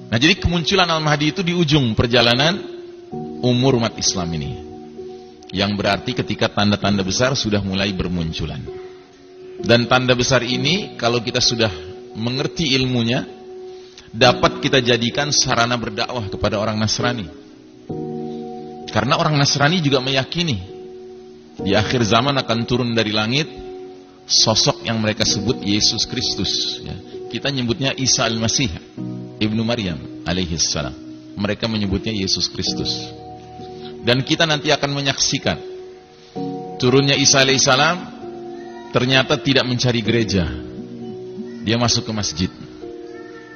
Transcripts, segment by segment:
Nah, jadi kemunculan Al-Mahdi itu di ujung perjalanan umur umat Islam ini. Yang berarti ketika tanda-tanda besar sudah mulai bermunculan. Dan tanda besar ini kalau kita sudah mengerti ilmunya, dapat kita jadikan sarana berdakwah kepada orang Nasrani. Karena orang Nasrani juga meyakini di akhir zaman akan turun dari langit sosok yang mereka sebut Yesus Kristus. Ya. Kita nyebutnya Isa Al-Masih Ibnu Maryam alaihissalam. Mereka menyebutnya Yesus Kristus. Dan kita nanti akan menyaksikan turunnya Isa alaihissalam. Ternyata tidak mencari gereja. Dia masuk ke masjid.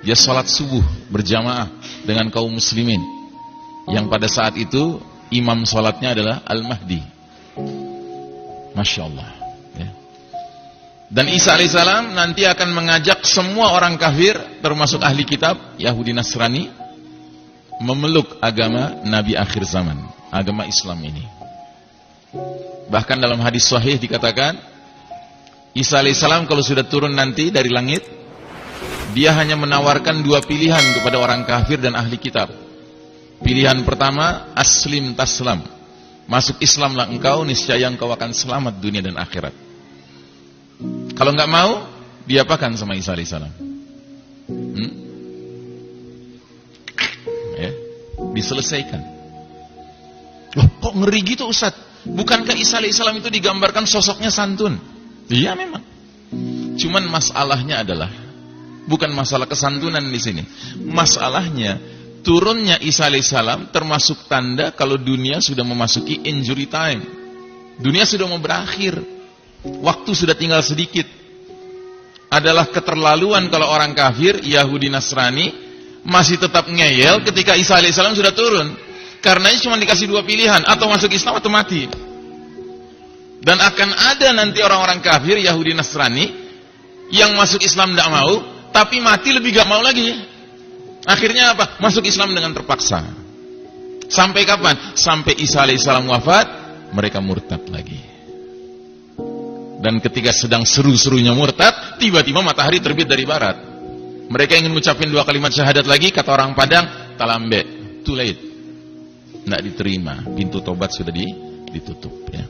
Dia sholat subuh berjamaah dengan kaum muslimin. Yang pada saat itu imam sholatnya adalah Al-Mahdi. Masya Allah. Ya. Dan Isa alaihissalam nanti akan mengajak semua orang kafir, termasuk ahli kitab, Yahudi Nasrani, memeluk agama Nabi akhir zaman, agama Islam ini. Bahkan dalam hadis sahih dikatakan, Isa alaihissalam kalau sudah turun nanti dari langit, dia hanya menawarkan dua pilihan kepada orang kafir dan ahli kitab. Pilihan pertama, aslim taslam. Masuk Islamlah engkau, niscaya engkau akan selamat dunia dan akhirat. Kalau enggak mau, diapakan sama Isa alaihissalam? Ya, diselesaikan. Loh, kok ngeri gitu Ustaz? Bukankah Isa alaihissalam itu digambarkan sosoknya santun? Iya memang. Cuman masalahnya adalah bukan masalah kesantunan di sini. Masalahnya turunnya Isa alaihissalam termasuk tanda kalau dunia sudah memasuki injury time. Dunia sudah mau berakhir. Waktu sudah tinggal sedikit. Adalah keterlaluan kalau orang kafir, Yahudi Nasrani masih tetap ngeyel ketika Isa alaihissalam sudah turun. Karenanya cuma dikasih dua pilihan, atau masuk Islam atau mati. Dan akan ada nanti orang-orang kafir, Yahudi Nasrani, yang masuk Islam tidak mau, tapi mati lebih gak mau lagi. Akhirnya apa? Masuk Islam dengan terpaksa. Sampai kapan? Sampai Isa alaihissalam wafat, mereka murtad lagi. Dan ketika sedang seru-serunya murtad, tiba-tiba matahari terbit dari barat. Mereka ingin mengucapkan dua kalimat syahadat lagi, kata orang Padang, talambe, too late. Tidak diterima, pintu tobat sudah ditutup. Ya.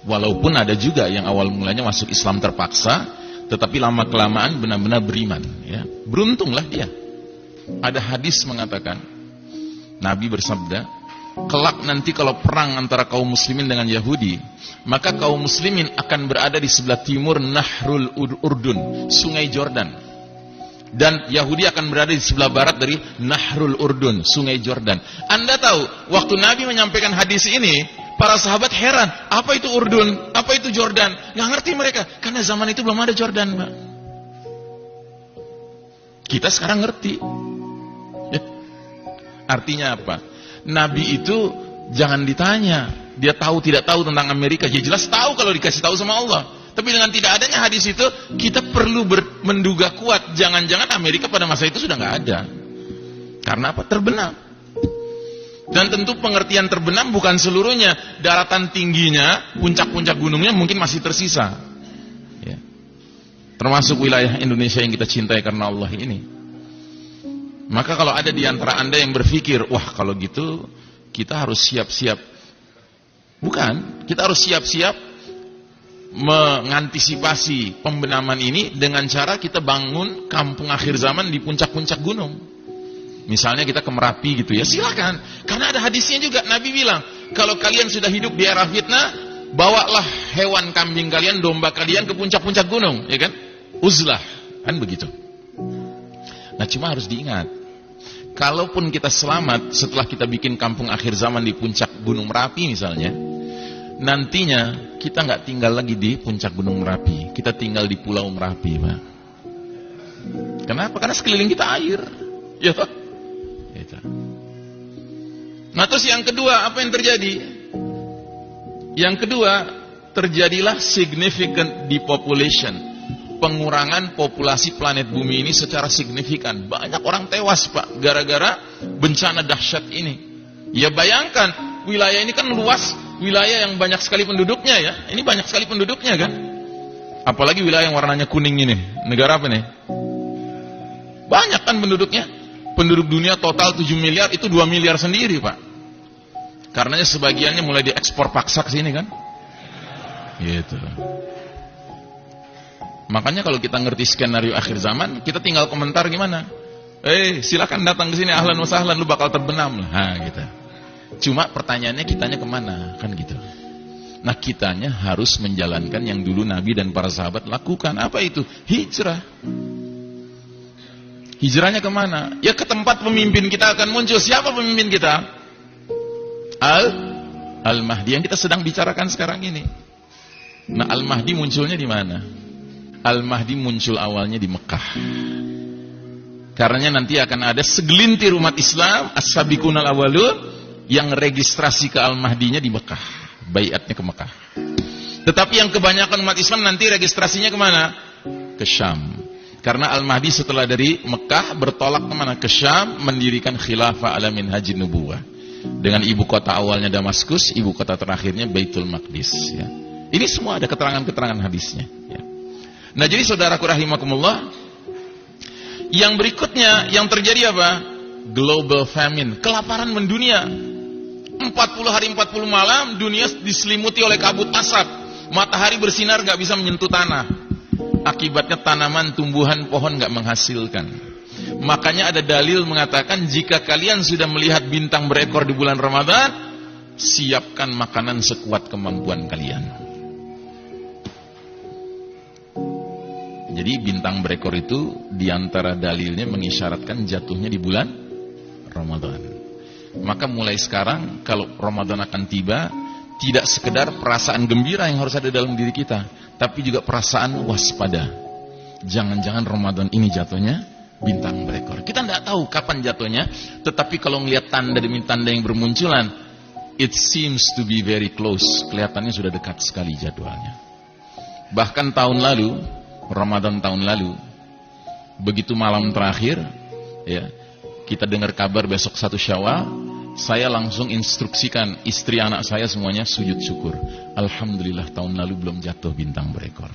Walaupun ada juga yang awal mulanya masuk Islam terpaksa, tetapi lama-kelamaan benar-benar beriman. Ya. Beruntunglah dia. Ada hadis mengatakan, Nabi bersabda, kelak nanti kalau perang antara kaum muslimin dengan Yahudi, maka kaum muslimin akan berada di sebelah timur Nahrul Urdun, sungai Jordan. Dan Yahudi akan berada di sebelah barat dari Nahrul Urdun, sungai Jordan. Anda tahu, waktu Nabi menyampaikan hadis ini, para sahabat heran, apa itu Urdun? Apa itu Jordan? Nggak ngerti mereka, karena zaman itu belum ada Jordan, Mbak. Kita sekarang ngerti. Ya. Artinya apa? Nabi itu jangan ditanya, dia tahu tidak tahu tentang Amerika. Ya jelas tahu kalau dikasih tahu sama Allah. Tapi dengan tidak adanya hadis itu, kita perlu menduga kuat, jangan-jangan Amerika pada masa itu sudah nggak ada. Karena apa? Terbenam. Dan tentu pengertian terbenam bukan seluruhnya. Daratan tingginya, puncak-puncak gunungnya mungkin masih tersisa. Ya. Termasuk wilayah Indonesia yang kita cintai karena Allah ini. Maka kalau ada di antara Anda yang berpikir, wah kalau gitu kita harus siap-siap. Bukan, kita harus siap-siap mengantisipasi pembenaman ini dengan cara kita bangun kampung akhir zaman di puncak-puncak gunung. Misalnya kita ke Merapi gitu ya, silakan. Karena ada hadisnya juga, Nabi bilang, kalau kalian sudah hidup di era fitnah, bawalah hewan kambing kalian, domba kalian ke puncak-puncak gunung, ya kan? Uzlah, kan begitu. Nah cuma harus diingat, kalaupun kita selamat setelah kita bikin kampung akhir zaman di puncak gunung Merapi misalnya, nantinya kita nggak tinggal lagi di puncak gunung Merapi, kita tinggal di Pulau Merapi, Pak. Kenapa? Karena sekeliling kita air, ya Pak. Nah terus yang kedua, apa yang terjadi? Yang kedua, terjadilah significant depopulation, pengurangan populasi planet bumi ini secara signifikan. Banyak orang tewas, Pak, gara-gara bencana dahsyat ini. Ya bayangkan, wilayah ini kan luas, wilayah yang banyak sekali penduduknya ya. Ini banyak sekali penduduknya kan. Apalagi wilayah yang warnanya kuning ini. Negara apa nih? Banyak kan penduduknya. Penduduk dunia total 7 miliar, itu 2 miliar sendiri, Pak. Karenanya sebagiannya mulai diekspor paksa ke sini kan. Gitu. Makanya kalau kita ngerti skenario akhir zaman, kita tinggal komentar gimana? Silakan datang ke sini, ahlan wa sahlan, lu bakal terbenam lah, gitu. Cuma pertanyaannya kitanya kemana, kan gitu. Nah, kitanya harus menjalankan yang dulu Nabi dan para sahabat lakukan. Apa itu? Hijrah. Hijrahnya kemana? Ya ke tempat pemimpin kita akan muncul. Siapa pemimpin kita? Al-Mahdi yang kita sedang bicarakan sekarang ini. Nah, Al-Mahdi munculnya di mana? Al-Mahdi muncul awalnya di Mekah. Karena nanti akan ada segelintir umat Islam, as-sabiqunal awwalun, yang registrasi ke Al-Mahdinya di Mekah. Baiatnya ke Mekah. Tetapi yang kebanyakan umat Islam nanti registrasinya kemana? Ke Syam. Karena Al-Mahdi setelah dari Mekah bertolak kemana? Ke Syam, mendirikan khilafah ala minhajin nubuwah. Dengan ibu kota awalnya Damaskus, ibu kota terakhirnya Baitul Maqdis. Ya. Ini semua ada keterangan-keterangan hadisnya. Ya. Nah, jadi saudaraku rahimakumullah, yang berikutnya yang terjadi apa? Global famine, kelaparan mendunia. 40 hari 40 malam dunia diselimuti oleh kabut asap. Matahari bersinar gak bisa menyentuh tanah. Akibatnya tanaman, tumbuhan, pohon gak menghasilkan. Makanya ada dalil mengatakan jika kalian sudah melihat bintang berekor di bulan Ramadan, siapkan makanan sekuat kemampuan kalian. Jadi bintang berekor itu diantara dalilnya mengisyaratkan jatuhnya di bulan Ramadan. Maka mulai sekarang kalau Ramadan akan tiba, tidak sekedar perasaan gembira yang harus ada dalam diri kita, tapi juga perasaan waspada. Jangan-jangan Ramadan ini jatuhnya bintang berekor. Kita tidak tahu kapan jatuhnya, tetapi kalau melihat tanda demi tanda yang bermunculan, it seems to be very close. Kelihatannya sudah dekat sekali jadwalnya. Bahkan tahun lalu, Ramadan tahun lalu, begitu malam terakhir, ya, kita dengar kabar besok 1 Syawal, saya langsung instruksikan istri anak saya semuanya sujud syukur. Alhamdulillah tahun lalu belum jatuh bintang berekor.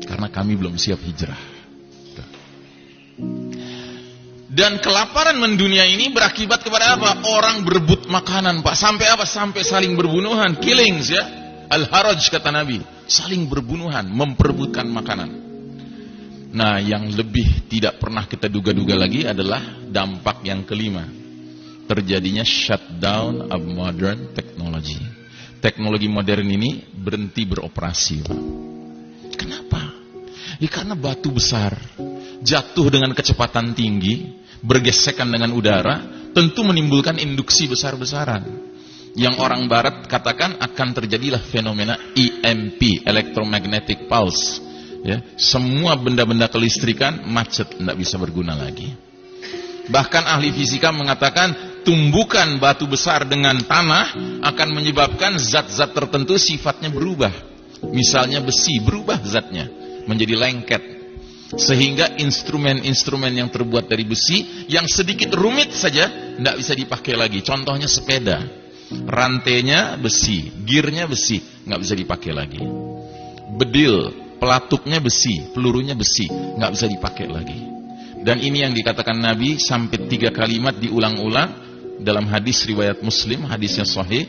Karena kami belum siap hijrah. Dan kelaparan mendunia ini berakibat kepada apa? Orang berebut makanan, Pak. Sampai apa? Sampai saling berbunuhan, killings ya. Al-haraj kata Nabi, saling berbunuhan, memperebutkan makanan. Nah, yang lebih tidak pernah kita duga-duga lagi adalah dampak yang kelima. Terjadinya shutdown of modern technology. Teknologi modern ini berhenti beroperasi. Kenapa? Ya karena batu besar jatuh dengan kecepatan tinggi, bergesekan dengan udara, tentu menimbulkan induksi besar-besaran. Yang orang barat katakan akan terjadilah fenomena EMP, electromagnetic pulse. Ya, semua benda-benda kelistrikan macet, tidak bisa berguna lagi. Bahkan ahli fisika mengatakan tumbukan batu besar dengan tanah akan menyebabkan zat-zat tertentu sifatnya berubah. Misalnya besi berubah zatnya menjadi lengket, sehingga instrumen-instrumen yang terbuat dari besi yang sedikit rumit saja tidak bisa dipakai lagi. Contohnya sepeda, rantainya besi, gearnya besi, nggak bisa dipakai lagi. Bedil, pelatuknya besi, pelurunya besi, nggak bisa dipakai lagi. Dan ini yang dikatakan Nabi sampai 3 kalimat diulang-ulang dalam hadis riwayat Muslim, hadisnya sahih.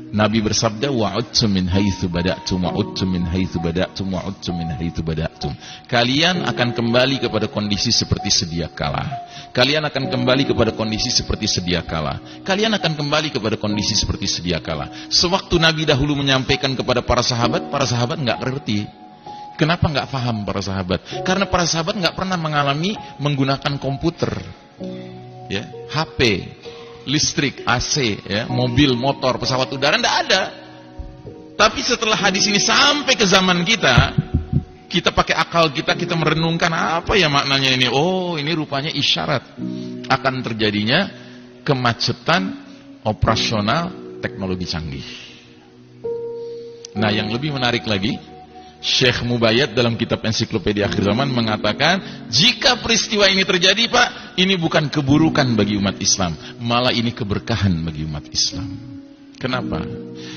Nabi bersabda, wa'udtum min haitsu bada'tum, wa'udtum min haitsu bada'tum, wa'udtum min haitsu bada'tum. Kalian akan kembali kepada kondisi seperti sedia kala. Kalian akan kembali kepada kondisi seperti sedia kala. Kalian akan kembali kepada kondisi seperti sedia kala. Sewaktu Nabi dahulu menyampaikan kepada para sahabat nggak ngerti. Kenapa nggak paham para sahabat? Karena para sahabat nggak pernah mengalami menggunakan komputer, ya, HP, listrik, AC, ya, mobil, motor, pesawat udara, nggak ada. Tapi setelah hadis ini sampai ke zaman kita, kita pakai akal kita merenungkan apa ya maknanya ini. Oh, ini rupanya isyarat akan terjadinya kemacetan operasional teknologi canggih. Nah, yang lebih menarik lagi, Syekh Mubayyad dalam kitab Ensiklopedia Akhir Zaman mengatakan, jika peristiwa ini terjadi, Pak, ini bukan keburukan bagi umat Islam, malah ini keberkahan bagi umat Islam. Kenapa?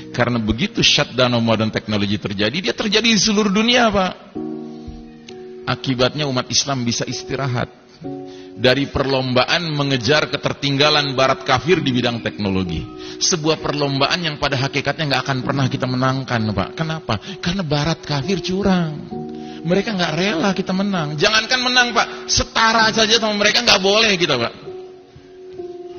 Karena begitu shutdown modern technology terjadi, dia terjadi di seluruh dunia, Pak. Akibatnya umat Islam bisa istirahat. dari perlombaan mengejar ketertinggalan barat kafir di bidang teknologi. Sebuah perlombaan yang pada hakikatnya nggak akan pernah kita menangkan, Pak. Kenapa? Karena barat kafir curang. Mereka nggak rela kita menang. Jangankan menang, Pak, setara saja sama mereka nggak boleh kita, Pak.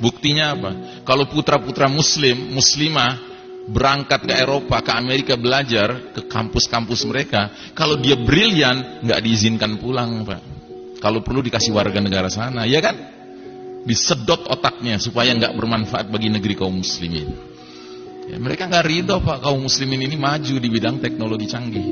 Buktinya apa? Kalau putra-putra muslimah berangkat ke Eropa, ke Amerika belajar, ke kampus-kampus mereka, kalau dia brilian nggak diizinkan pulang, Pak. Kalau perlu dikasih warga negara sana, ya kan? Disedot otaknya supaya nggak bermanfaat bagi negeri kaum muslimin. Ya, mereka nggak ridho, Pak, kaum muslimin ini maju di bidang teknologi canggih.